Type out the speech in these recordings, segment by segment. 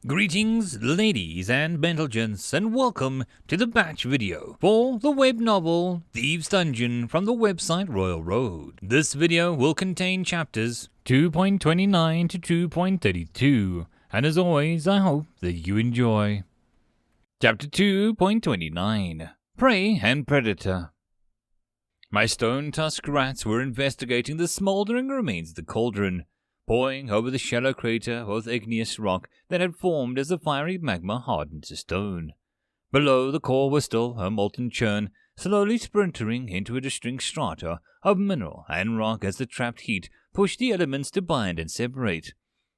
Greetings, ladies and gentlemen, and welcome to the batch video for the web novel Thieves Dungeon from the website Royal Road. This video will contain chapters 2.29 to 2.32, and as always, I hope that you enjoy. Chapter 2.29 Prey and Predator. My stone-tusked rats were investigating the smouldering remains of the cauldron, poring over the shallow crater of igneous rock that had formed as the fiery magma hardened to stone. Below, the core was still a molten churn, slowly splintering into a distinct strata of mineral and rock as the trapped heat pushed the elements to bind and separate.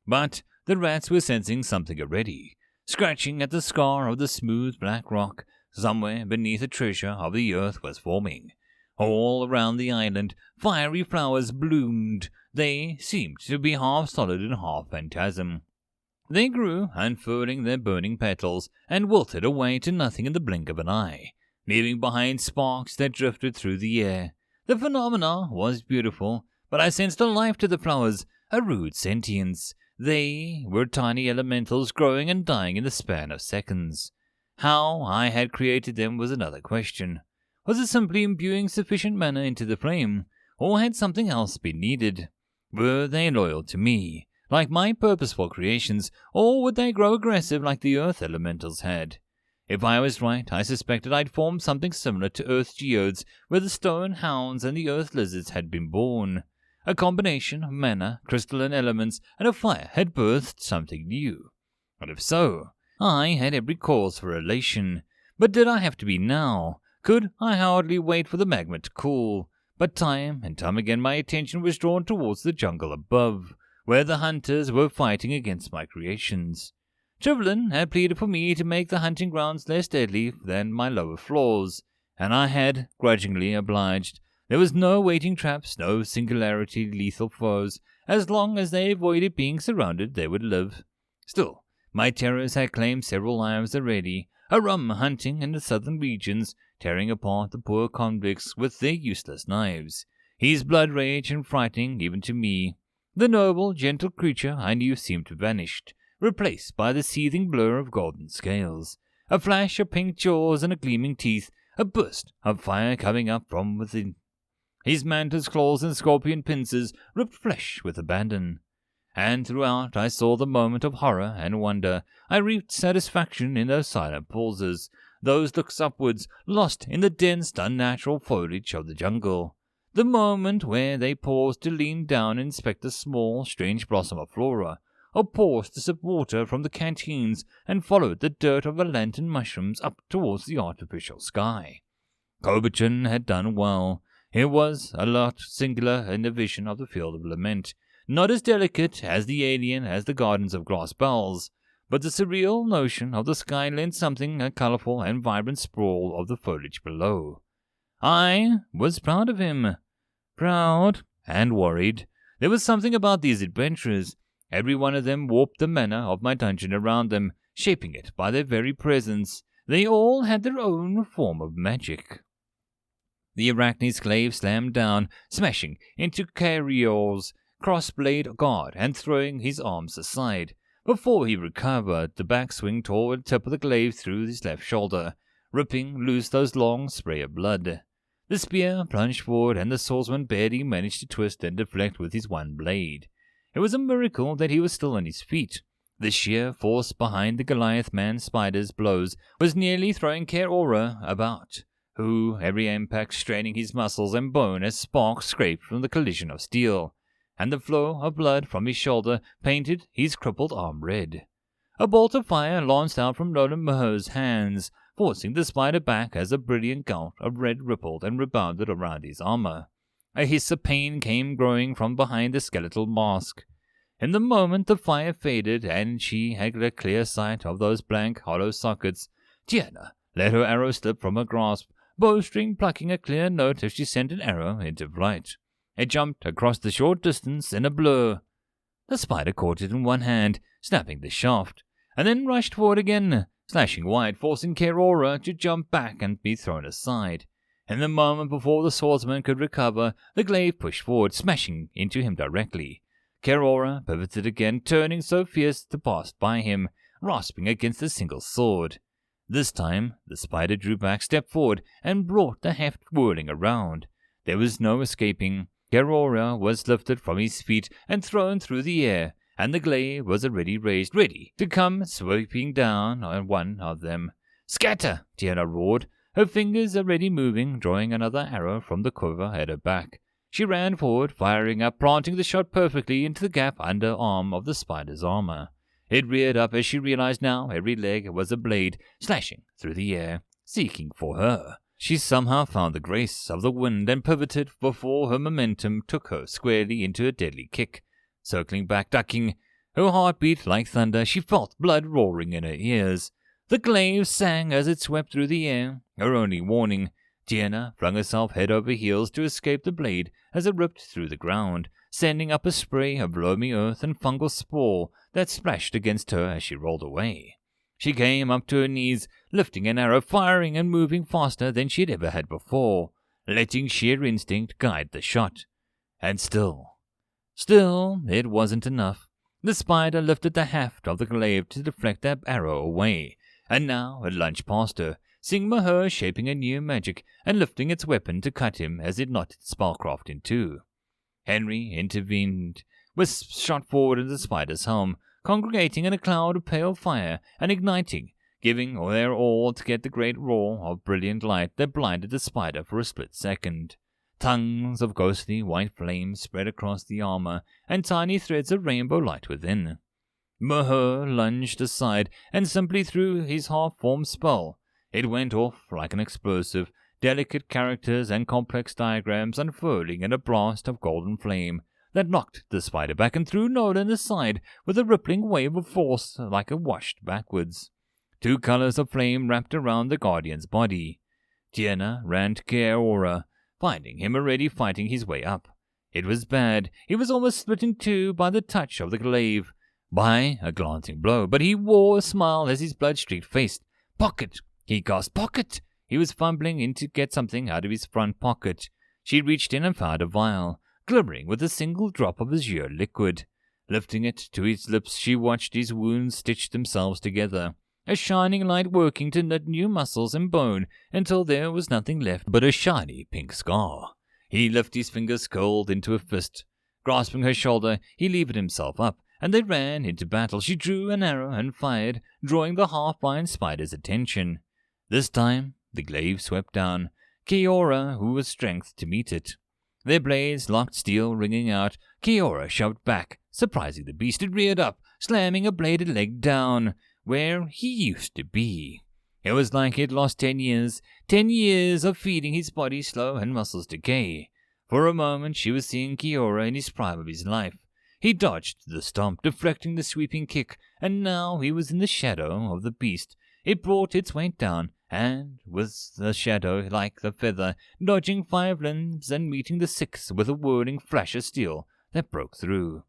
But the rats were sensing something already, scratching at the scar of the smooth black rock. Somewhere beneath a treasure of the earth was forming. All around the island, fiery flowers bloomed. They seemed to be half solid and half phantasm. They grew, unfurling their burning petals, and wilted away to nothing in the blink of an eye, leaving behind sparks that drifted through the air. The phenomena was beautiful, but I sensed a life to the flowers, a rude sentience. They were tiny elementals growing and dying in the span of seconds. How I had created them was another question. Was it simply imbuing sufficient mana into the flame, or had something else been needed? Were they loyal to me, like my purposeful creations, or would they grow aggressive like the earth elementals had? If I was right, I suspected I'd formed something similar to earth geodes, where the stone hounds and the earth lizards had been born. A combination of mana, crystalline elements, and a fire had birthed something new. And if so, I had every cause for elation. But did I have to be now? Could I hardly wait for the magma to cool? But time and time again my attention was drawn towards the jungle above, where the hunters were fighting against my creations. Trivlin had pleaded for me to make the hunting grounds less deadly than my lower floors, and I had grudgingly obliged. There was no waiting traps, no singularity lethal foes. As long as they avoided being surrounded, they would live. Still, my terrors had claimed several lives already. A rum hunting in the southern regions, tearing apart the poor convicts with their useless knives. His blood rage and frightening even to me. The noble, gentle creature I knew seemed to vanish, replaced by the seething blur of golden scales. A flash of pink jaws and a gleaming teeth, a burst of fire coming up from within. His mantis claws and scorpion pincers ripped flesh with abandon. And throughout I saw the moment of horror and wonder. I reaped satisfaction in those silent pauses, those looks upwards, lost in the dense, unnatural foliage of the jungle. The moment where they paused to lean down and inspect the small, strange blossom of flora, or paused to sip water from the canteens and followed the dirt of the lantern mushrooms up towards the artificial sky. Convergence had done well. It was a lot singular in the vision of the field of lament. Not as delicate as the alien as the gardens of glass bells, but the surreal notion of the sky lent something a colorful and vibrant sprawl of the foliage below. I was proud of him. Proud and worried. There was something about these adventurers. Every one of them warped the mana of my dungeon around them, shaping it by their very presence. They all had their own form of magic. The arachne's glaive slammed down, smashing into Karora's crossblade guard and throwing his arms aside. Before he recovered, the backswing tore the tip of the glaive through his left shoulder, ripping loose those long spray of blood. The spear plunged forward, and the swordsman barely managed to twist and deflect with his one blade. It was a miracle that he was still on his feet. The sheer force behind the Goliath man-spider's blows was nearly throwing Karora about, who, every impact straining his muscles and bone as sparks scraped from the collision of steel, and the flow of blood from his shoulder painted his crippled arm red. A bolt of fire launched out from Nolan Maher's hands, forcing the spider back as a brilliant gout of red rippled and rebounded around his armor. A hiss of pain came growing from behind the skeletal mask. In the moment the fire faded, and she had a clear sight of those blank, hollow sockets. Tiana let her arrow slip from her grasp, bowstring plucking a clear note as she sent an arrow into flight. It jumped across the short distance in a blur. The spider caught it in one hand, snapping the shaft, and then rushed forward again, slashing wide, forcing Karora to jump back and be thrown aside. In the moment before the swordsman could recover, the glaive pushed forward, smashing into him directly. Karora pivoted again, turning so fierce to pass by him. rasping against a single sword. This time, the spider drew back, stepped forward, and brought the heft whirling around. There was no escaping. Karora was lifted from his feet and thrown through the air, and the glaive was already raised, ready to come sweeping down on one of them. "Scatter!" Tiana roared, her fingers already moving, drawing another arrow from the quiver at her back. She ran forward, firing up, planting the shot perfectly into the gap under arm of the spider's armor. It reared up as she realized now every leg was a blade, slashing through the air, seeking for her. She somehow found the grace of the wind and pivoted before her momentum took her squarely into a deadly kick. Circling back, ducking, her heart beat like thunder, she felt blood roaring in her ears. The glaive sang as it swept through the air, her only warning. Tiana flung herself head over heels to escape the blade as it ripped through the ground, sending up a spray of loamy earth and fungal spore that splashed against her as she rolled away. She came up to her knees, lifting an arrow, firing and moving faster than she had ever had before, letting sheer instinct guide the shot. And still, it wasn't enough. The spider lifted the haft of the glaive to deflect that arrow away, and now it lunged past her, seeing Maher shaping a new magic and lifting its weapon to cut him as it knotted Spellcraft in two. Henry intervened, was shot forward at the spider's helm, congregating in a cloud of pale fire and igniting, giving their all to get the great roar of brilliant light that blinded the spider for a split second. Tongues of ghostly white flames spread across the armor, and tiny threads of rainbow light within. Maher lunged aside and simply threw his half-formed spell. It went off like an explosive, delicate characters and complex diagrams unfurling in a blast of golden flame that knocked the spider back and threw Nolan aside with a rippling wave of force like it washed backwards. Two colors of flame wrapped around the guardian's body. Tiana ran to Karora, finding him already fighting his way up. It was bad. He was almost split in two by the touch of the glaive, by a glancing blow, but he wore a smile as his blood-streaked face. "Pocket!" he gasped. "Pocket!" He was fumbling in to get something out of his front pocket. She reached in and found a vial, glimmering with a single drop of azure liquid. Lifting it to his lips, she watched his wounds stitch themselves together, a shining light working to knit new muscles and bone until there was nothing left but a shiny pink scar. He lifted his fingers curled into a fist. Grasping her shoulder, he levered himself up, and they ran into battle. She drew an arrow and fired, drawing the half-blind spider's attention. This time, the glaive swept down, Karora who was strength to meet it. Their blades locked, steel ringing out. Karora shoved back, surprising the beast. It reared up, slamming a bladed leg down, where he used to be. It was like he'd lost 10 years of feeding his body slow and muscles decay. For a moment she was seeing Karora in his prime of his life. He dodged the stomp, deflecting the sweeping kick, and now he was in the shadow of the beast. It brought its weight down, and with the shadow like the feather, dodging 5 limbs and meeting the 6th with a whirling flash of steel that broke through.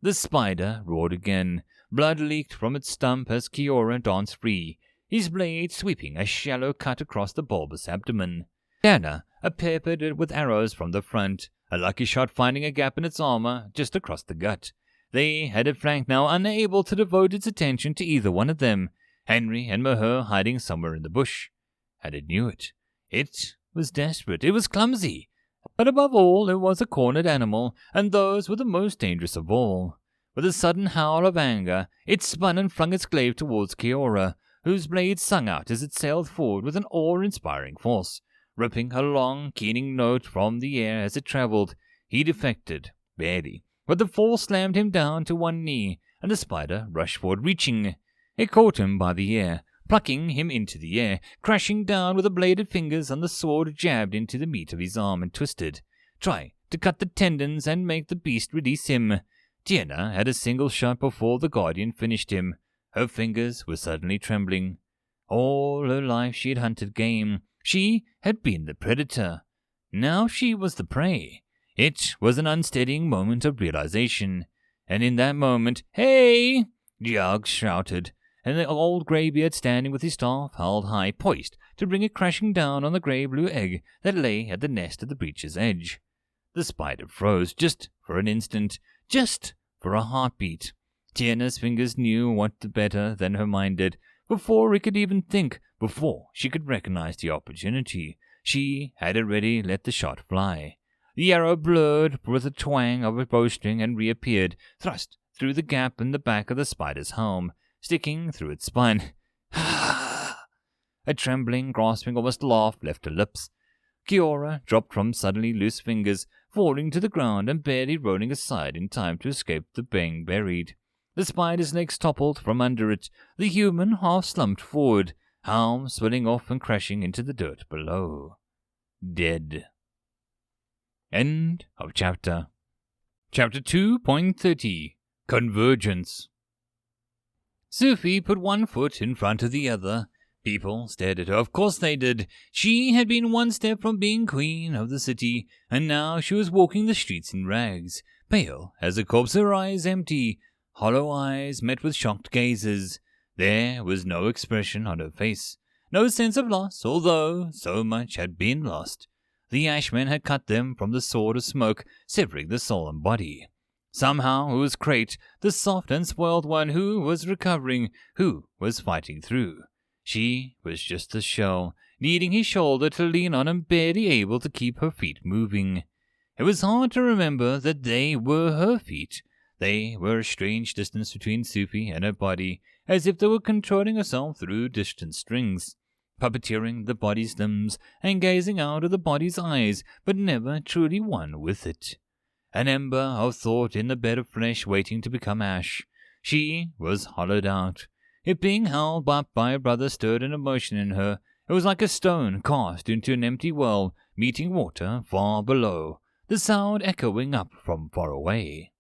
The spider roared again. Blood leaked from its stump as Karora danced free, his blade sweeping a shallow cut across the bulbous abdomen. Tiana peppered it with arrows from the front, a lucky shot finding a gap in its armor just across the gut. They had it flanked now, unable to devote its attention to either one of them, Henry and Maher hiding somewhere in the bush. And it knew it. It was desperate. It was clumsy. But above all, it was a cornered animal, and those were the most dangerous of all. With a sudden howl of anger, it spun and flung its glaive towards Karora, whose blade sung out as it sailed forward with an awe-inspiring force, ripping a long, keening note from the air as it traveled. He defected, barely, but the fall slammed him down to one knee, and the spider rushed forward, reaching. It caught him by the ear, plucking him into the air, crashing down with the bladed fingers, and the sword jabbed into the meat of his arm and twisted, trying to cut the tendons and make the beast release him. Tiana had a single shot before the guardian finished him. Her fingers were suddenly trembling. All her life she had hunted game. She had been the predator. Now she was the prey. It was an unsteadying moment of realization. And in that moment, "Hey!" Jug shouted, and the old greybeard standing with his staff held high, poised to bring it crashing down on the grey-blue egg that lay at the nest at the breach's edge. The spider froze just for an instant, just for a heartbeat. Tierna's fingers knew what better than her mind did. Before he could even think, before she could recognize the opportunity, she had already let the shot fly. The arrow blurred with a twang of a bowstring and reappeared, thrust through the gap in the back of the spider's helm, sticking through its spine. A trembling, grasping, almost laugh left her lips. Karora dropped from suddenly loose fingers, falling to the ground and barely rolling aside in time to escape the being buried. The spider's legs toppled from under it. The human half slumped forward, helm swelling off and crashing into the dirt below. Dead. End of chapter. Chapter 2.30 Convergence. Sophie put one foot in front of the other. People stared at her. Of course they did. She had been one step from being queen of the city, and now she was walking the streets in rags, pale as a corpse, her eyes empty. Hollow eyes met with shocked gazes. There was no expression on her face, no sense of loss, although so much had been lost. The Ashmen had cut them from the sword of smoke, severing the soul and body. Somehow it was Crate, the soft and spoiled one, who was recovering, who was fighting through. She was just a shell, needing his shoulder to lean on and barely able to keep her feet moving. It was hard to remember that they were her feet. They were a strange distance between Sophie and her body, as if they were controlling herself through distant strings, puppeteering the body's limbs and gazing out of the body's eyes, but never truly one with it. An ember of thought in the bed of flesh waiting to become ash. She was hollowed out. It being held up by a brother stirred an emotion in her. It was like a stone cast into an empty well, meeting water far below, the sound echoing up from far away.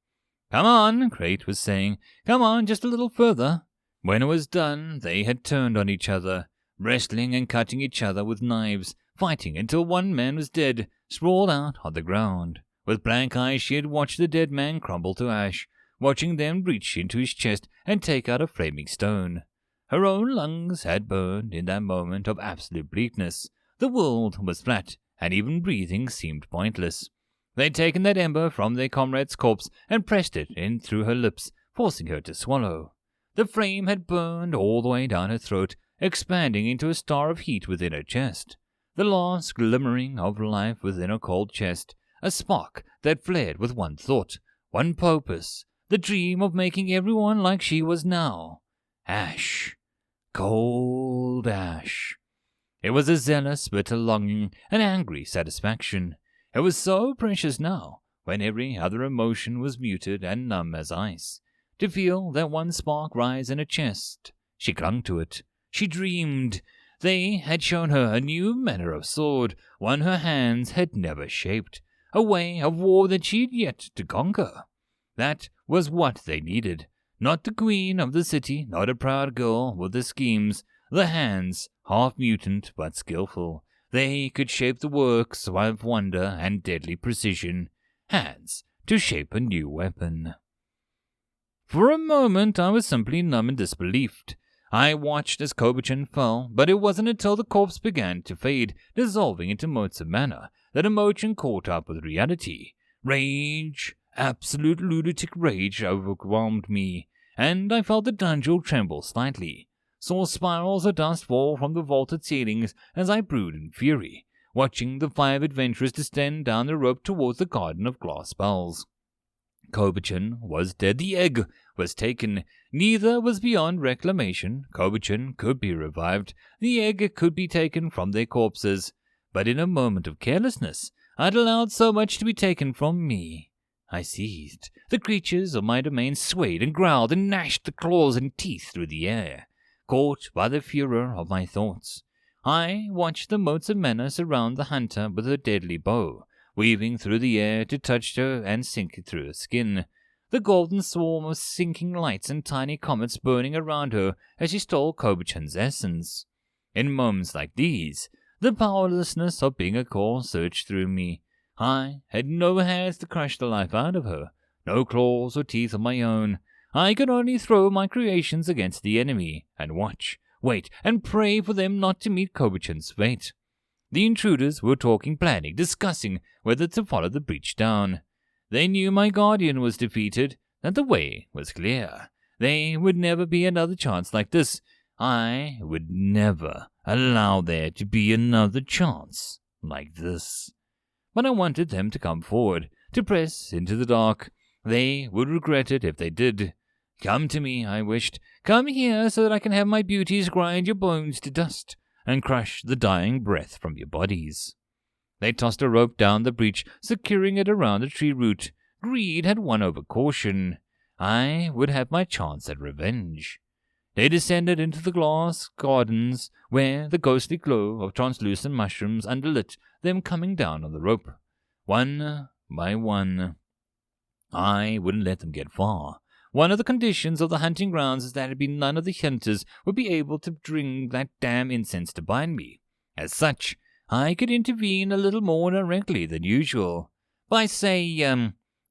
"Come on," Crate was saying. "Come on, just a little further." When it was done, they had turned on each other, wrestling and cutting each other with knives, fighting until one man was dead, sprawled out on the ground. With blank eyes she had watched the dead man crumble to ash, watching them reach into his chest and take out a flaming stone. Her own lungs had burned in that moment of absolute bleakness. The world was flat, and even breathing seemed pointless. They'd taken that ember from their comrade's corpse and pressed it in through her lips, forcing her to swallow. The flame had burned all the way down her throat, expanding into a star of heat within her chest. The last glimmering of life within her cold chest, a spark that flared with one thought, one purpose, the dream of making everyone like she was now. Ash. Cold ash. It was a zealous, bitter longing, an angry satisfaction. It was so precious now, when every other emotion was muted and numb as ice. To feel that one spark rise in her chest, she clung to it. She dreamed. They had shown her a new manner of sword, one her hands had never shaped, a way of war that she'd yet to conquer. That was what they needed. Not the queen of the city, not a proud girl with the schemes, the hands, half mutant but skillful. They could shape the works of wonder and deadly precision. Hands to shape a new weapon. For a moment I was simply numb in disbelief. I watched as Kobachan fell, but it wasn't until the corpse began to fade, dissolving into motes of mana, that emotion caught up with reality. Rage, absolute lunatic rage, overwhelmed me, and I felt the dungeon tremble slightly. Saw spirals of dust fall from the vaulted ceilings as I brewed in fury, watching the 5 adventurers descend down the rope towards the garden of glass spells. Kobachan was dead. The egg was taken. Neither was beyond reclamation. Kobachan could be revived. The egg could be taken from their corpses. But in a moment of carelessness, I'd allowed so much to be taken from me. I seized. The creatures of my domain swayed and growled and gnashed the claws and teeth through the air, caught by the furor of my thoughts. I watched the motes of mana surround the hunter with her deadly bow, weaving through the air to touch her and sink through her skin. The golden swarm of sinking lights and tiny comets burning around her as she stole Kobachan's essence. In moments like these, the powerlessness of being a core surged through me. I had no hands to crush the life out of her, no claws or teeth of my own. I could only throw my creations against the enemy and watch, wait, and pray for them not to meet Kobachan's fate. The intruders were talking, planning, discussing whether to follow the breach down. They knew my guardian was defeated, that the way was clear. There would never be another chance like this. I would never allow there to be another chance like this. But I wanted them to come forward, to press into the dark. They would regret it if they did. Come to me, I wished. Come here so that I can have my beauties grind your bones to dust and crush the dying breath from your bodies. They tossed a rope down the breach, securing it around a tree root. Greed had won over caution. I would have my chance at revenge. They descended into the glass gardens, where the ghostly glow of translucent mushrooms underlit them coming down on the rope. One by one. I wouldn't let them get far. One of the conditions of the hunting grounds is that none of the hunters would be able to bring that damn incense to bind me. As such, I could intervene a little more directly than usual. By, say,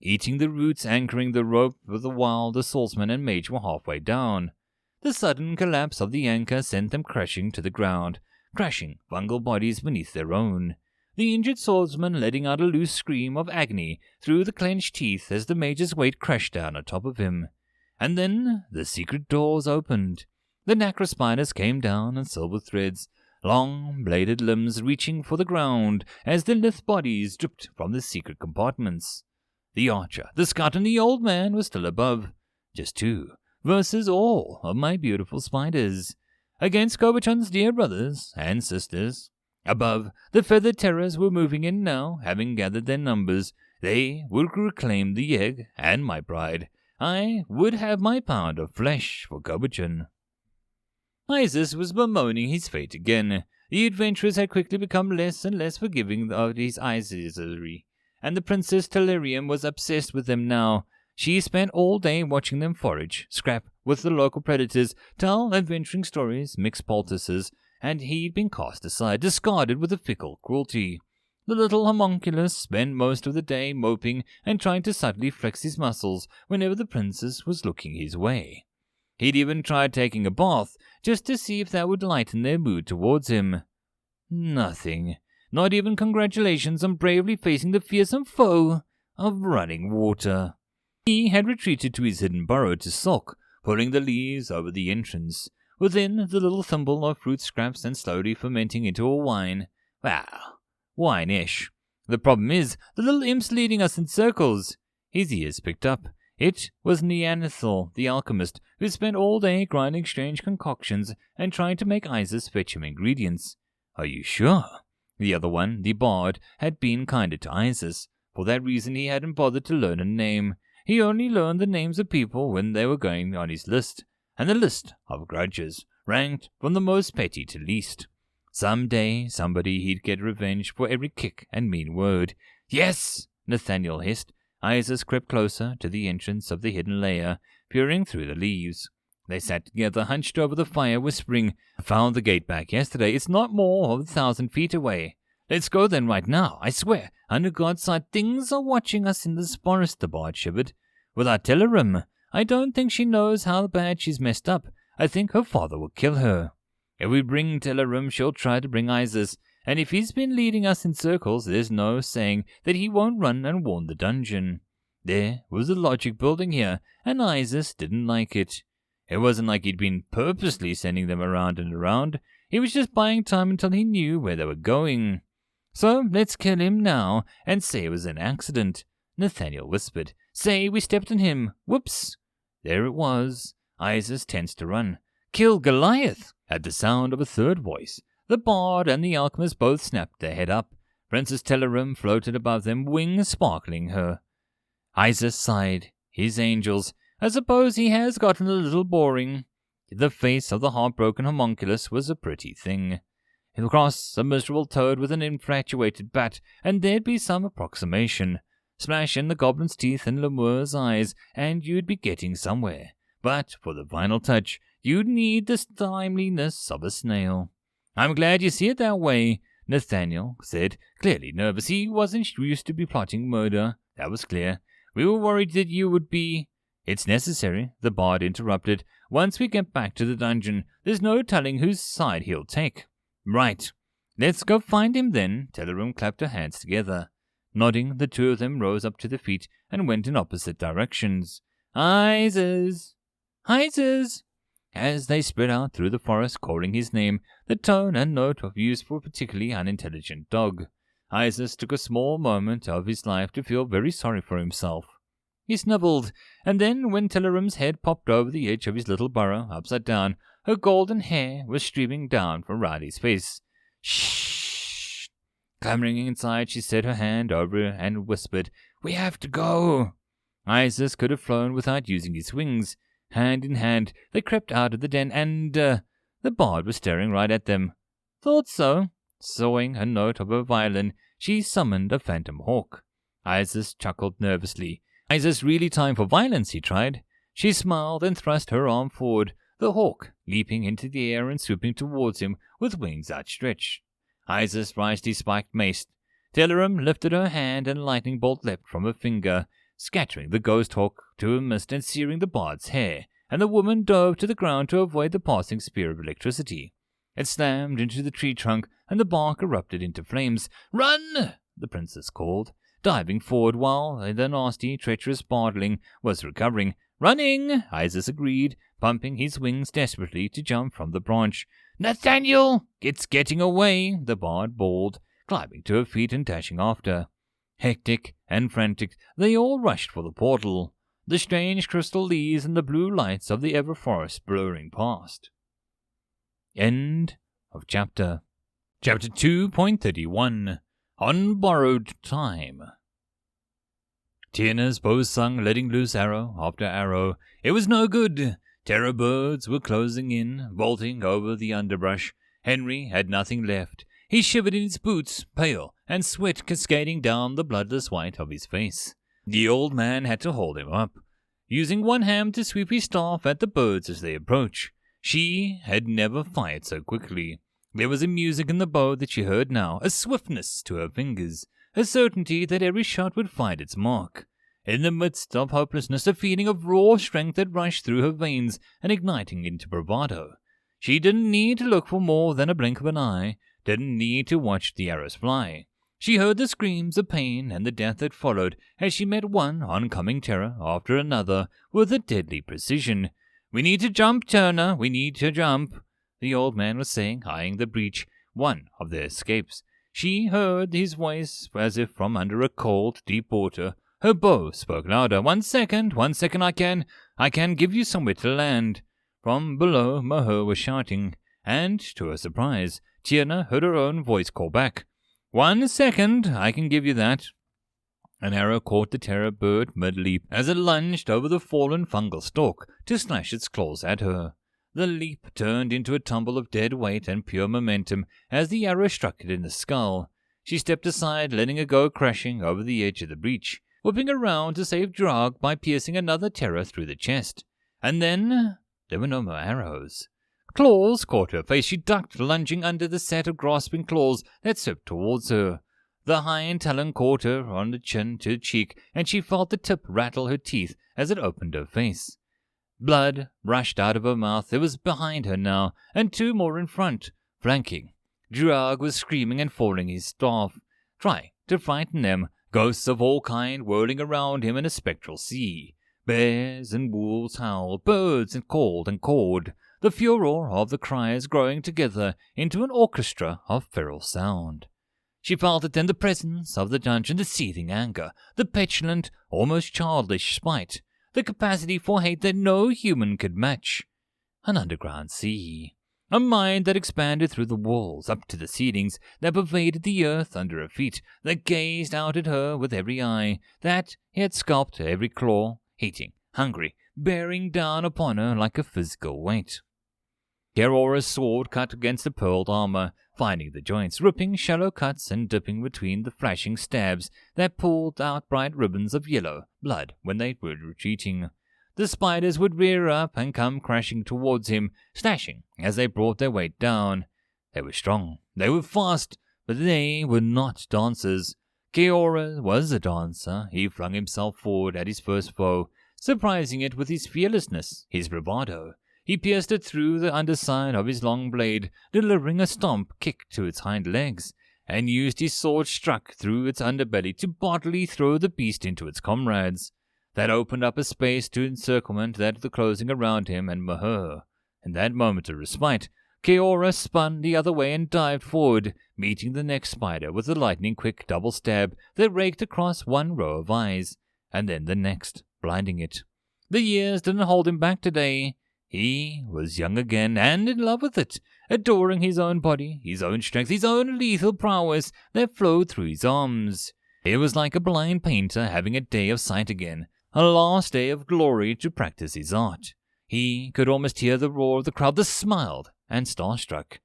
eating the roots anchoring the rope while the swordsman and mage were halfway down. The sudden collapse of the anchor sent them crashing to the ground, crashing fungal bodies beneath their own. The injured swordsman letting out a loose scream of agony through the clenched teeth as the mage's weight crashed down on top of him. And then the secret doors opened. The nacre spiders came down on silver threads, long bladed limbs reaching for the ground as the lithe bodies dripped from the secret compartments. The archer, the scout, and the old man were still above. Just two versus all of my beautiful spiders, against Kobachan's dear brothers and sisters. Above, the feathered terrors were moving in now, having gathered their numbers. They would reclaim the egg and my pride. I would have my pound of flesh for Kobachan. Isis was bemoaning his fate again. The adventurers had quickly become less and less forgiving of his Isisery, and the Princess Telerium was obsessed with them now. She spent all day watching them forage, scrap with the local predators, tell adventuring stories, mix poultices, and he'd been cast aside, discarded with a fickle cruelty. The little homunculus spent most of the day moping and trying to subtly flex his muscles whenever the princess was looking his way. He'd even tried taking a bath, just to see if that would lighten their mood towards him. Nothing. Not even congratulations on bravely facing the fearsome foe of running water. He had retreated to his hidden burrow to sulk, pulling the leaves over the entrance. Within, the little thimble of fruit scraps and slowly fermenting into a wine. Well, wine-ish. The problem is, the little imp's leading us in circles. His ears picked up. It was Neanderthal, the alchemist, who spent all day grinding strange concoctions and trying to make Isis fetch him ingredients. Are you sure? The other one, the bard, had been kinder to Isis. For that reason he hadn't bothered to learn a name. He only learned the names of people when they were going on his list, and the list of grudges, ranked from the most petty to least. Some day, somebody he'd get revenge for every kick and mean word. Yes, Nathaniel hissed. Isis crept closer to the entrance of the hidden lair, peering through the leaves. They sat together, hunched over the fire, whispering, I found the gate back yesterday. It's not more of 1,000 feet away. Let's go then right now. I swear, under God's side, things are watching us in this forest, the bard shivered. Without Telerim, I don't think she knows how bad she's messed up. I think her father will kill her. If we bring Telerim, she'll try to bring Isis, and if he's been leading us in circles, there's no saying that he won't run and warn the dungeon. There was a logic building here, and Isis didn't like it. It wasn't like he'd been purposely sending them around and around. He was just buying time until he knew where they were going. So let's kill him now and say it was an accident, Nathaniel whispered. Say we stepped on him. Whoops. There it was. Isis tensed to run. Kill Goliath! At the sound of a third voice, the bard and the alchemist both snapped their head up. Princess Telerim floated above them, wings sparkling her. Isis sighed. His angels. I suppose he has gotten a little boring. The face of the heartbroken homunculus was a pretty thing. He'll cross a miserable toad with an infatuated bat, and there'd be some approximation. Smash in the goblin's teeth and Lemur's eyes, and you'd be getting somewhere. But for the final touch, you'd need the timeliness of a snail. I'm glad you see it that way, Nathaniel said, clearly nervous. He wasn't used to be plotting murder, that was clear. We were worried that you would be... It's necessary, the bard interrupted. Once we get back to the dungeon, there's no telling whose side he'll take. Right. Let's go find him then. Telerim clapped her hands together. Nodding, the two of them rose up to their feet and went in opposite directions. Isis! Isis! As they spread out through the forest calling his name, the tone and note of use for a particularly unintelligent dog. Isis took a small moment of his life to feel very sorry for himself. He snubbled, and then when Telerim's head popped over the edge of his little burrow, upside down, her golden hair was streaming down from Riley's face. Shh! Clambering inside, she set her hand over her and whispered, "We have to go." Isis could have flown without using his wings. Hand in hand, they crept out of the den, and the bard was staring right at them. Thought so. Sawing a note of her violin, she summoned a phantom hawk. Isis chuckled nervously. Is this really time for violence? He tried. She smiled and thrust her arm forward, the hawk leaping into the air and swooping towards him with wings outstretched. Isis raised his spiked mace. Telerim lifted her hand and a lightning bolt leapt from her finger, scattering the ghost hawk to a mist and searing the bard's hair, and the woman dove to the ground to avoid the passing spear of electricity. It slammed into the tree trunk, and the bark erupted into flames. "Run!" the princess called, diving forward while the nasty, treacherous bardling was recovering. "Running!" Isis agreed, pumping his wings desperately to jump from the branch. "Nathaniel! It's getting away!" the bard bawled, climbing to her feet and dashing after. Hectic and frantic, they all rushed for the portal, the strange crystal leaves and the blue lights of the ever-forest blurring past. End of chapter. Chapter 2.31 On Borrowed Time. Tierna's bow sung, letting loose arrow after arrow. It was no good. Terror birds were closing in, vaulting over the underbrush. Henry had nothing left. He shivered in his boots, pale, and sweat cascading down the bloodless white of his face. The old man had to hold him up, using one hand to sweep his staff at the birds as they approached. She had never fired so quickly. There was a music in the bow that she heard now, a swiftness to her fingers, a certainty that every shot would find its mark. In the midst of hopelessness, a feeling of raw strength that rushed through her veins and igniting into bravado. She didn't need to look for more than a blink of an eye, didn't need to watch the arrows fly. She heard the screams of pain and the death that followed as she met one oncoming terror after another with a deadly precision. "We need to jump, Turner, we need to jump," the old man was saying, eyeing the breach, one of their escapes. She heard his voice as if from under a cold, deep water. Her bow spoke louder. One second, I can give you somewhere to land." From below, Maher was shouting, and, to her surprise, Tierna heard her own voice call back. "1 second, I can give you that." An arrow caught the terror bird mid-leap as it lunged over the fallen fungal stalk to slash its claws at her. The leap turned into a tumble of dead weight and pure momentum as the arrow struck it in the skull. She stepped aside, letting it go crashing over the edge of the breach, whipping around to save Drag by piercing another terror through the chest. And then there were no more arrows. Claws caught her face. She ducked, lunging under the set of grasping claws that swept towards her. The hind talon caught her on the chin to the cheek, and she felt the tip rattle her teeth as it opened her face. Blood rushed out of her mouth. It was behind her now, and two more in front, flanking. Drag was screaming and falling his staff, trying to frighten them, ghosts of all kind whirling around him in a spectral sea. Bears and wolves howled, birds and called and cawed, the furor of the cries growing together into an orchestra of feral sound. She felt it then, the presence of the dungeon, the seething anger, the petulant, almost childish spite, the capacity for hate that no human could match. An underground sea. A mind that expanded through the walls, up to the ceilings, that pervaded the earth under her feet, that gazed out at her with every eye, that had sculpted every claw, hating, hungry, bearing down upon her like a physical weight. Karora's sword cut against the pearled armor, finding the joints, ripping shallow cuts and dipping between the flashing stabs that pulled out bright ribbons of yellow blood when they were retreating. The spiders would rear up and come crashing towards him, slashing as they brought their weight down. They were strong, they were fast, but they were not dancers. Karora was a dancer. He flung himself forward at his first foe, surprising it with his fearlessness, his bravado. He pierced it through the underside of his long blade, delivering a stomp kick to its hind legs, and used his sword struck through its underbelly to bodily throw the beast into its comrades. that opened up a space to encirclement that the closing around him and Mahur. In that moment of respite, Karora spun the other way and dived forward, meeting the next spider with a lightning-quick double stab that raked across one row of eyes, and then the next, blinding it. The years didn't hold him back today. He was young again and in love with it, adoring his own body, his own strength, his own lethal prowess that flowed through his arms. It was like a blind painter having a day of sight again, a last day of glory to practice his art. He could almost hear the roar of the crowd that smiled and starstruck.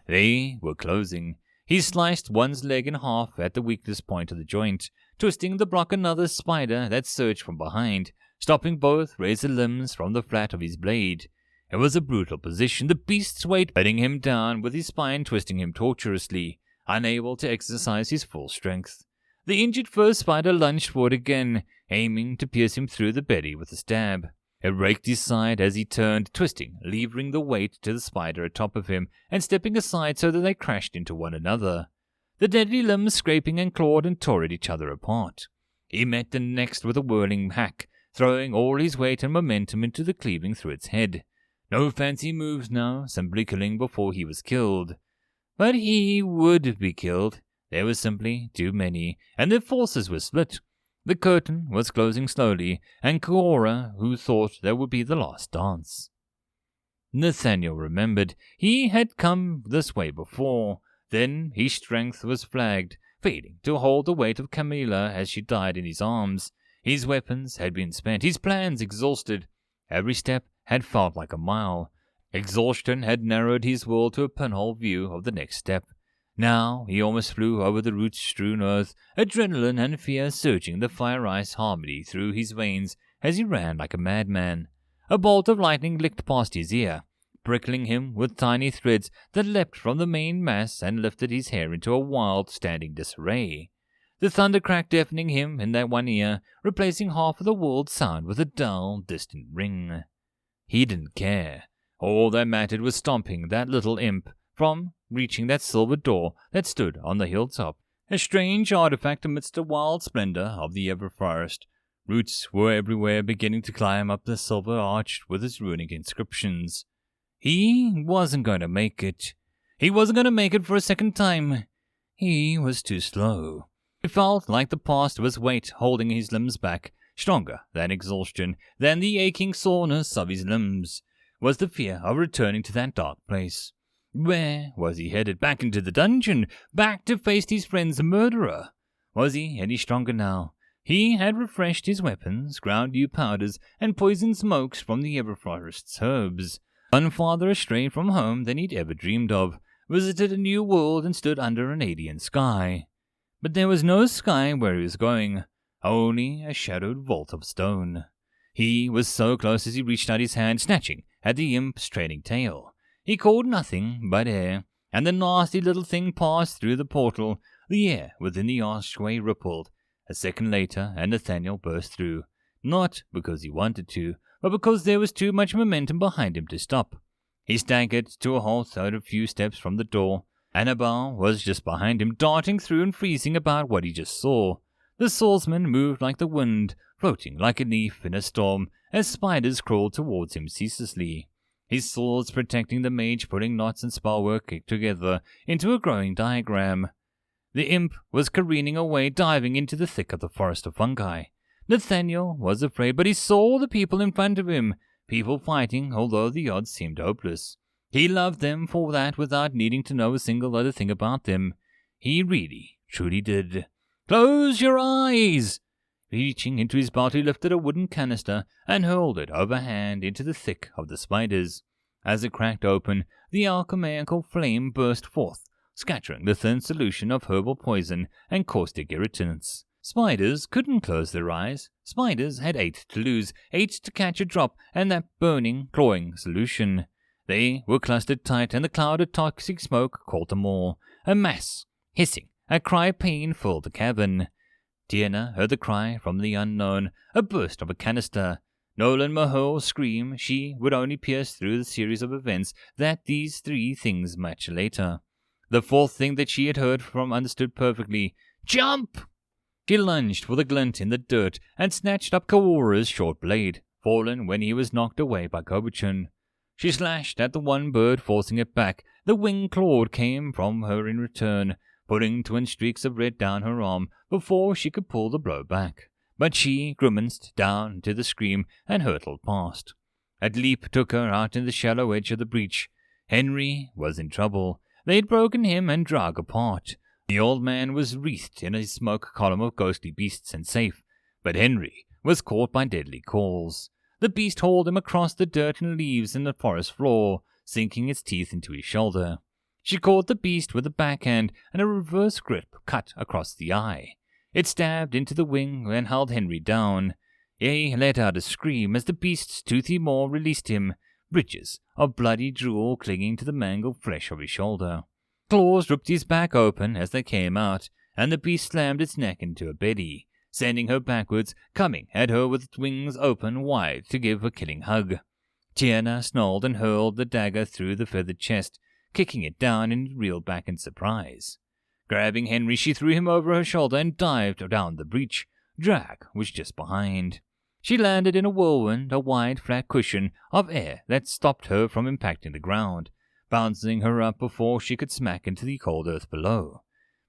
They were closing. He sliced one's leg in half at the weakest point of the joint, twisting to block another spider that surged from behind, stopping both razor limbs from the flat of his blade. It was a brutal position, the beast's weight bedding him down with his spine twisting him tortuously, unable to exercise his full strength. The injured first spider lunged forward again, aiming to pierce him through the belly with a stab. It raked his side as he turned, twisting, levering the weight to the spider atop of him and stepping aside so that they crashed into one another. The deadly limbs scraping and clawed and tore at each other apart. He met the next with a whirling hack, throwing all his weight and momentum into the cleaving through its head. No fancy moves now, simply killing before he was killed. But he would be killed. There were simply too many, and their forces were split. The curtain was closing slowly, and Karora, who thought that would be the last dance. Nathaniel remembered. He had come this way before. Then his strength was flagged, failing to hold the weight of Camilla as she died in his arms. His weapons had been spent, his plans exhausted. Every step had felt like a mile. Exhaustion had narrowed his world to a pinhole view of the next step. Now he almost flew over the root-strewn earth, adrenaline and fear surging the fire-ice harmony through his veins as he ran like a madman. A bolt of lightning licked past his ear, prickling him with tiny threads that leapt from the main mass and lifted his hair into a wild, standing disarray. The thunder crack deafening him in that one ear, replacing half of the world's sound with a dull, distant ring. He didn't care. All that mattered was stomping that little imp from reaching that silver door that stood on the hilltop, a strange artifact amidst the wild splendor of the Everforest. Roots were everywhere beginning to climb up the silver arch with its runic inscriptions. He wasn't going to make it. He wasn't going to make it for a second time. He was too slow. It felt like the past was weight holding his limbs back, stronger than exhaustion, than the aching soreness of his limbs, was the fear of returning to that dark place. Where was he headed? Back into the dungeon? Back to face his friend's murderer? Was he any stronger now? He had refreshed his weapons, ground new powders, and poisoned smokes from the Everforest's herbs. Gone farther astray from home than he'd ever dreamed of, visited a new world and stood under an alien sky. But there was no sky where he was going, only a shadowed vault of stone. He was so close as he reached out his hand, snatching at the imp's trailing tail. He called nothing but air, and the nasty little thing passed through the portal. The air within the archway rippled. A second later, and Nathaniel burst through, not because he wanted to, but because there was too much momentum behind him to stop. He staggered to a halt at a few steps from the door. Annabelle was just behind him, darting through and freezing about what he just saw. The swordsman moved like the wind, floating like a leaf in a storm, as spiders crawled towards him ceaselessly. His swords protecting the mage, putting knots and spellwork together into a growing diagram. The imp was careening away, diving into the thick of the forest of fungi. Nathaniel was afraid, but he saw the people in front of him, people fighting, although the odds seemed hopeless. He loved them for that without needing to know a single other thing about them. He really, truly did. "Close your eyes!" Reaching into his belt, he lifted a wooden canister and hurled it overhand into the thick of the spiders. As it cracked open, the alchemical flame burst forth, scattering the thin solution of herbal poison and caustic irritants. Spiders couldn't close their eyes. Spiders had 8 to lose, 8 to catch a drop, and that burning, clawing solution. They were clustered tight, and the cloud of toxic smoke caught them all. A mass, hissing, a cry of pain filled the cavern. Tiana heard the cry from the unknown, a burst of a canister. Nolan Mahur's scream, she would only pierce through the series of events that these 3 things match later. The 4th thing that she had heard from understood perfectly. "Jump!" She lunged for the glint in the dirt and snatched up Kawora's short blade, fallen when he was knocked away by Kobuchun. She slashed at the one bird, forcing it back. The wing clawed came from her in return, putting twin streaks of red down her arm before she could pull the blow back. But she grimaced down to the scream and hurtled past. A leap took her out in the shallow edge of the breach. Henry was in trouble. They had broken him and Drag apart. The old man was wreathed in a smoke column of ghostly beasts and safe, but Henry was caught by deadly calls. The beast hauled him across the dirt and leaves in the forest floor, sinking its teeth into his shoulder. She caught the beast with a backhand, and a reverse grip cut across the eye. It stabbed into the wing and held Henry down. He let out a scream as the beast's toothy maw released him, bridges of bloody drool clinging to the mangled flesh of his shoulder. Claws ripped his back open as they came out, and the beast slammed its neck into her belly, sending her backwards, coming at her with its wings open wide to give a killing hug. Tierna snarled and hurled the dagger through the feathered chest, kicking it down and reeled back in surprise. Grabbing Henry, she threw him over her shoulder and dived down the breach. Drag was just behind. She landed in a whirlwind, a wide, flat cushion of air that stopped her from impacting the ground, bouncing her up before she could smack into the cold earth below.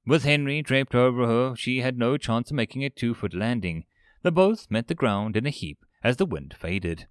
With Henry draped over her, she had no chance of making a 2-foot landing. They both met the ground in a heap as the wind faded.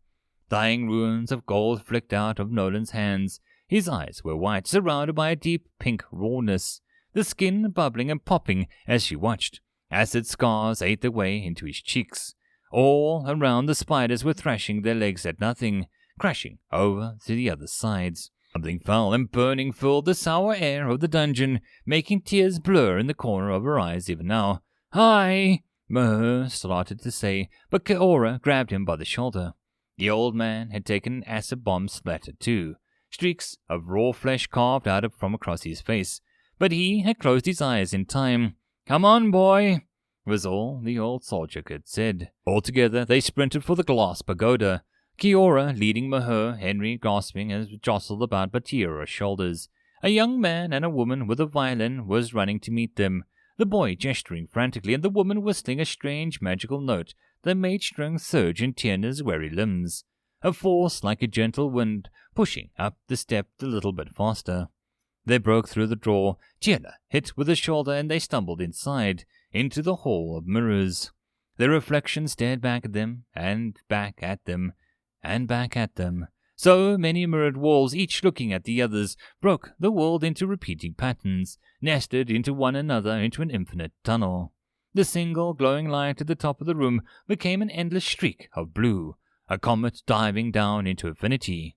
Dying runes of gold flicked out of Nolan's hands. His eyes were white, surrounded by a deep pink rawness, the skin bubbling and popping as she watched. Acid scars ate their way into his cheeks. All around, the spiders were thrashing their legs at nothing, crashing over to the other sides. Something foul and burning filled the sour air of the dungeon, making tears blur in the corner of her eyes even now. "Hi!" Maher started to say, but Karora grabbed him by the shoulder. The old man had taken an acid bomb splatter too, streaks of raw flesh carved out from across his face, but he had closed his eyes in time. "Come on, boy," was all the old soldier had said. Altogether, they sprinted for the glass pagoda, Karora leading Maher, Henry gasping as jostled about Batira's shoulders. A young man and a woman with a violin was running to meet them, the boy gesturing frantically and the woman whistling a strange magical note that made strength surge in Tierna's weary limbs, a force like a gentle wind pushing up the step a little bit faster. They broke through the door. Tierna hit with a shoulder and they stumbled inside, into the hall of mirrors. Their reflections stared back at them, and back at them, and back at them. So many mirrored walls, each looking at the others, broke the world into repeating patterns, nested into one another into an infinite tunnel. The single glowing light at the top of the room became an endless streak of blue, a comet diving down into infinity.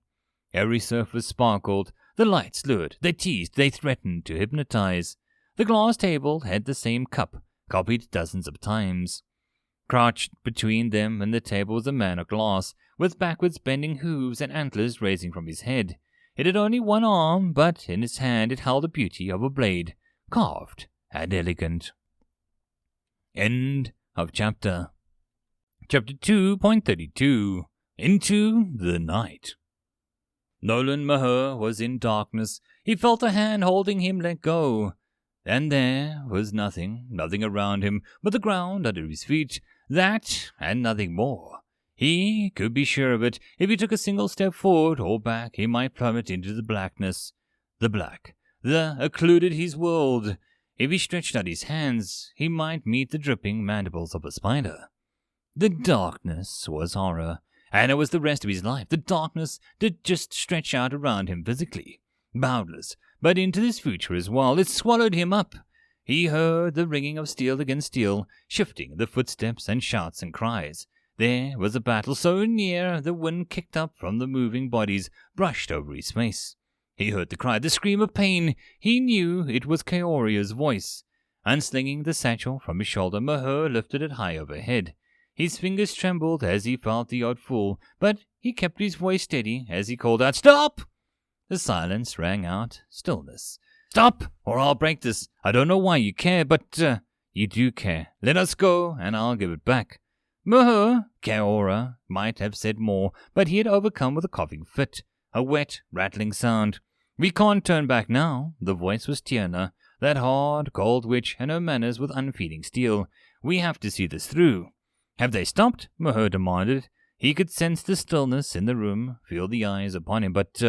Every surface sparkled. The lights lured, they teased, they threatened to hypnotize. The glass table had the same cup, copied dozens of times. Crouched between them and the table was a man of glass, with backwards bending hooves and antlers raising from his head. It had only one arm, but in its hand it held the beauty of a blade, carved and elegant. End of chapter. Chapter 2.32. Into the Night. Nolan Maher was in darkness. He felt a hand holding him let go. And there was nothing around him but the ground under his feet. That, and nothing more. He could be sure of it. If he took a single step forward or back, he might plummet into the blackness. The black that occluded his world. If he stretched out his hands, he might meet the dripping mandibles of a spider. The darkness was horror, and it was the rest of his life. The darkness did just stretch out around him physically, boundless, but into this future as well. It swallowed him up. He heard the ringing of steel against steel, shifting the footsteps and shouts and cries. There was a battle so near, the wind kicked up from the moving bodies, brushed over his face. He heard the cry, the scream of pain. He knew it was Kaoria's voice. Unslinging the satchel from his shoulder, Maher lifted it high overhead. His fingers trembled as he felt the odd fool, but he kept his voice steady as he called out, "Stop!" The silence rang out, stillness. "Stop, or I'll break this. I don't know why you care, but you do care. Let us go, and I'll give it back." Maher, Karora, might have said more, but he had overcome with a coughing fit, a wet, rattling sound. "We can't turn back now." The voice was Tierna, that hard, cold witch, and her manners with unfeeling steel. We have to see this through." "Have they stopped?" Mahur demanded. He could sense the stillness in the room, feel the eyes upon him, but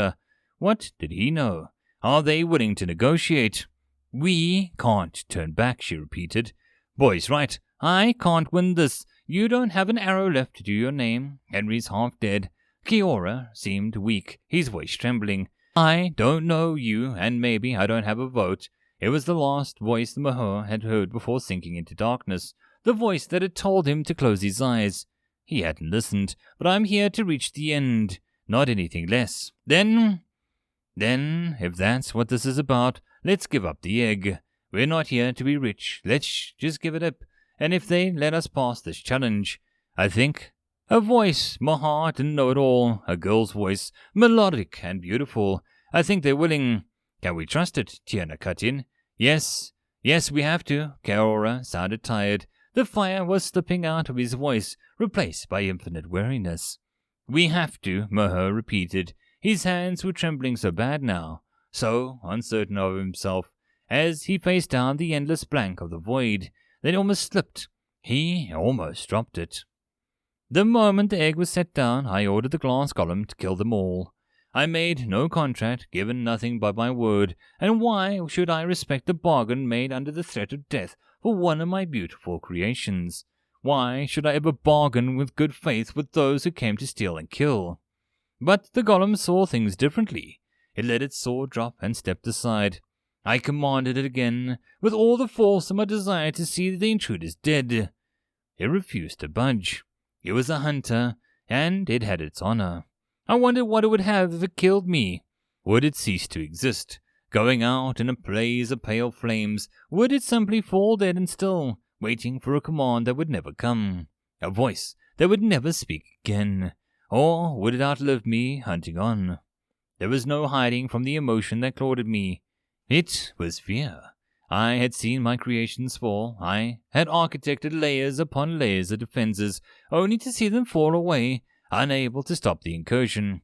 what did he know? Are they willing to negotiate? "We can't turn back," she repeated. "Boy's right. I can't win this. You don't have an arrow left to do your name. Henry's half dead." Karora seemed weak, his voice trembling. "I don't know you, and maybe I don't have a vote." It was the last voice Mahur had heard before sinking into darkness, the voice that had told him to close his eyes. He hadn't listened, but I'm here to reach the end, not anything less. Then, if that's what this is about, let's give up the egg. We're not here to be rich. Let's just give it up. And if they let us pass this challenge, I think... A voice, Mahar didn't know it all. A girl's voice, melodic and beautiful. I think they're willing. Can we trust it? Tiana cut in. Yes, we have to. Karora sounded tired. The fire was slipping out of his voice, replaced by infinite weariness. We have to, Mahur repeated. His hands were trembling so bad now, so uncertain of himself, as he faced down the endless blank of the void. Then almost slipped. He almost dropped it. The moment the egg was set down, I ordered the glass golem to kill them all. I made no contract, given nothing but my word, and why should I respect the bargain made under the threat of death for one of my beautiful creations? Why should I ever bargain with good faith with those who came to steal and kill? But the golem saw things differently. It let its sword drop and stepped aside. I commanded it again, with all the force of my desire to see the intruders dead. It refused to budge. It was a hunter, and it had its honor. I wondered what it would have if it killed me. Would it cease to exist, going out in a blaze of pale flames? Would it simply fall dead and still, waiting for a command that would never come, a voice that would never speak again? Or would it outlive me, hunting on? There was no hiding from the emotion that clawed at me. It was fear. I had seen my creations fall. I had architected layers upon layers of defenses, only to see them fall away, unable to stop the incursion.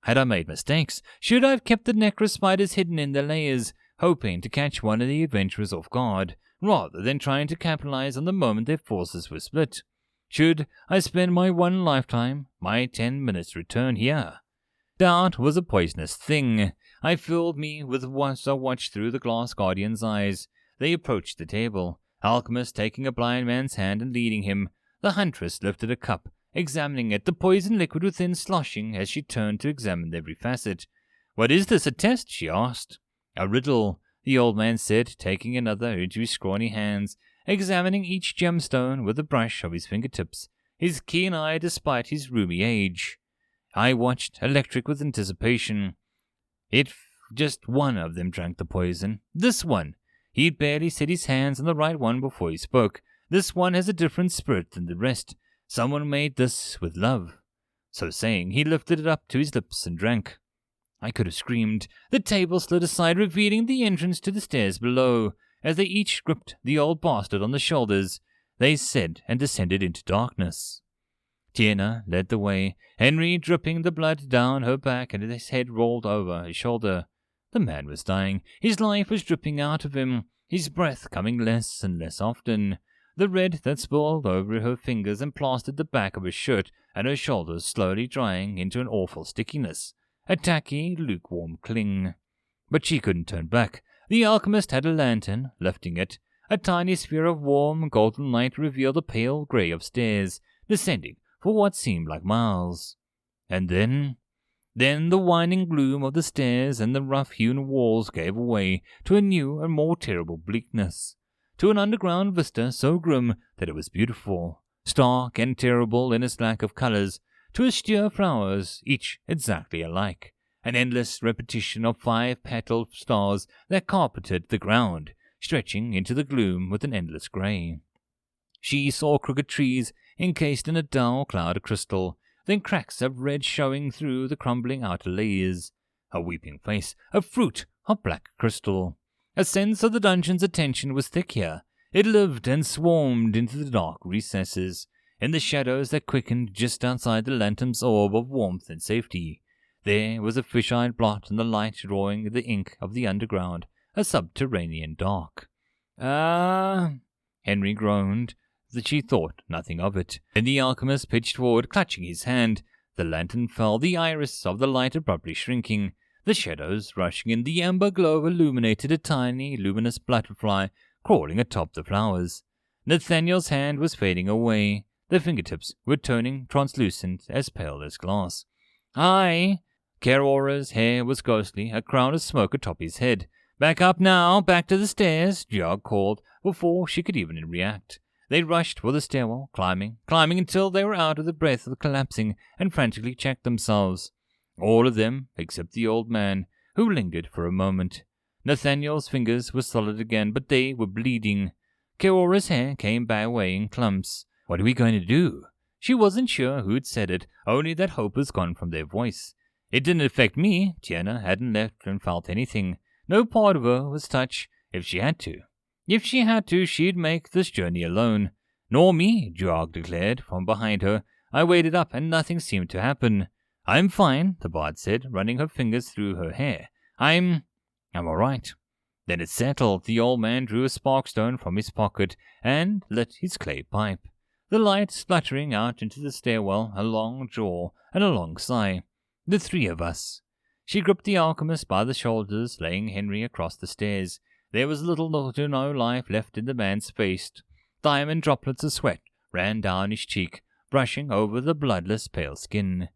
Had I made mistakes? Should I have kept the necro spiders hidden in their layers, hoping to catch one of the adventurers off guard, rather than trying to capitalize on the moment their forces were split? Should I spend my one lifetime, my 10 minutes return here? Doubt was a poisonous thing. I filled me with what I watched through the glass guardian's eyes. They approached the table, Alchemist taking a blind man's hand and leading him. The huntress lifted a cup, examining it, the poison liquid within sloshing as she turned to examine every facet. "What is this, a test?" she asked. "A riddle," the old man said, taking another into his scrawny hands, examining each gemstone with a brush of his fingertips, his keen eye despite his roomy age. I watched, electric with anticipation. Just one of them drank the poison. This one. He'd barely set his hands on the right one before he spoke. This one has a different spirit than the rest. Someone made this with love. So saying, he lifted it up to his lips and drank. I could have screamed. The table slid aside, revealing the entrance to the stairs below. As they each gripped the old bastard on the shoulders, they said and descended into darkness. Tiana led the way, Henry dripping the blood down her back and his head rolled over his shoulder. The man was dying. His life was dripping out of him, his breath coming less and less often. The red that spilled over her fingers and plastered the back of her shirt and her shoulders slowly drying into an awful stickiness, a tacky, lukewarm cling. But she couldn't turn back. The alchemist had a lantern, lifting it. A tiny sphere of warm, golden light revealed a pale grey of stairs, descending for what seemed like miles. And then the winding gloom of the stairs and the rough-hewn walls gave way to a new and more terrible bleakness, to an underground vista so grim that it was beautiful, stark and terrible in its lack of colors, to austere flowers, each exactly alike, an endless repetition of 5-petaled stars that carpeted the ground, stretching into the gloom with an endless grey. She saw crooked trees encased in a dull cloud of crystal, then cracks of red showing through the crumbling outer layers, a weeping face, a fruit of black crystal. A sense of the dungeon's attention was thick here. It lived and swarmed into the dark recesses, in the shadows that quickened just outside the lantern's orb of warmth and safety. There was a fish-eyed blot in the light drawing the ink of the underground, a subterranean dark. "Ah," Henry groaned. that she thought nothing of it. Then the alchemist pitched forward, clutching his hand. The lantern fell, the iris of the light abruptly shrinking. The shadows rushing in, the amber glow illuminated a tiny, luminous butterfly crawling atop the flowers. Nathaniel's hand was fading away. The fingertips were turning translucent, as pale as glass. "Aye!" Karora's hair was ghostly, a crown of smoke atop his head. "Back up now, back to the stairs," Jog called, before she could even react. They rushed for the stairwell, climbing until they were out of the breath of collapsing, and frantically checked themselves. All of them, except the old man, who lingered for a moment. Nathaniel's fingers were solid again, but they were bleeding. Karora's hair came back away in clumps. What are we going to do? She wasn't sure who'd said it, only that hope was gone from their voice. It didn't affect me. Tiana hadn't left and felt anything. No part of her was touched if she had to. If she had to, she'd make this journey alone. "Nor me," Jog declared from behind her. "I waited up and nothing seemed to happen." "I'm fine," the bard said, running her fingers through her hair. I'm all right." Then it settled. The old man drew a sparkstone from his pocket and lit his clay pipe. The light spluttering out into the stairwell, a long draw and a long sigh. "The three of us." She gripped the alchemist by the shoulders, laying Henry across the stairs. There was little to no life left in the man's face. Diamond droplets of sweat ran down his cheek, brushing over the bloodless pale skin.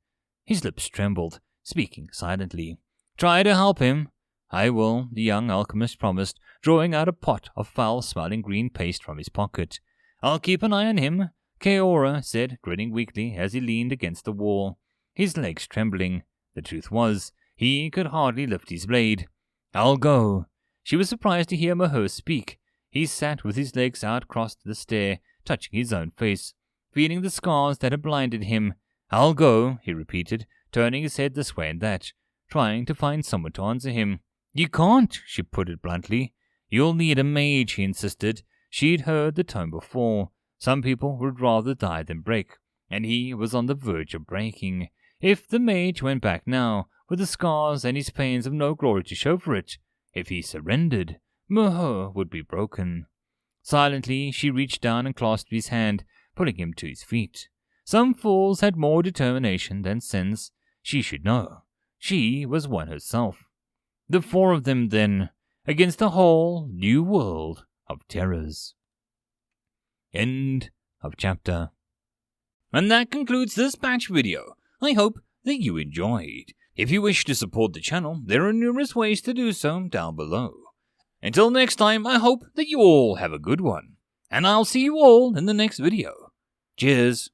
His lips trembled, speaking silently. "Try to help him." "I will," the young alchemist promised, drawing out a pot of foul-smelling green paste from his pocket. "I'll keep an eye on him," Karora said, grinning weakly as he leaned against the wall, his legs trembling. The truth was, he could hardly lift his blade. "I'll go." She was surprised to hear Maher speak. He sat with his legs out across the stair, touching his own face, feeling the scars that had blinded him. "I'll go," he repeated, turning his head this way and that, trying to find someone to answer him. "You can't," she put it bluntly. "You'll need a mage," he insisted. She'd heard the tone before. Some people would rather die than break, and he was on the verge of breaking. If the mage went back now, with the scars and his pains of no glory to show for it, if he surrendered, Maher would be broken. Silently, she reached down and clasped his hand, pulling him to his feet. Some fools had more determination than sense. She should know. She was one herself. The four of them, then, against a whole new world of terrors. End of chapter. And that concludes this batch video. I hope that you enjoyed. If you wish to support the channel, there are numerous ways to do so down below. Until next time, I hope that you all have a good one. And I'll see you all in the next video. Cheers.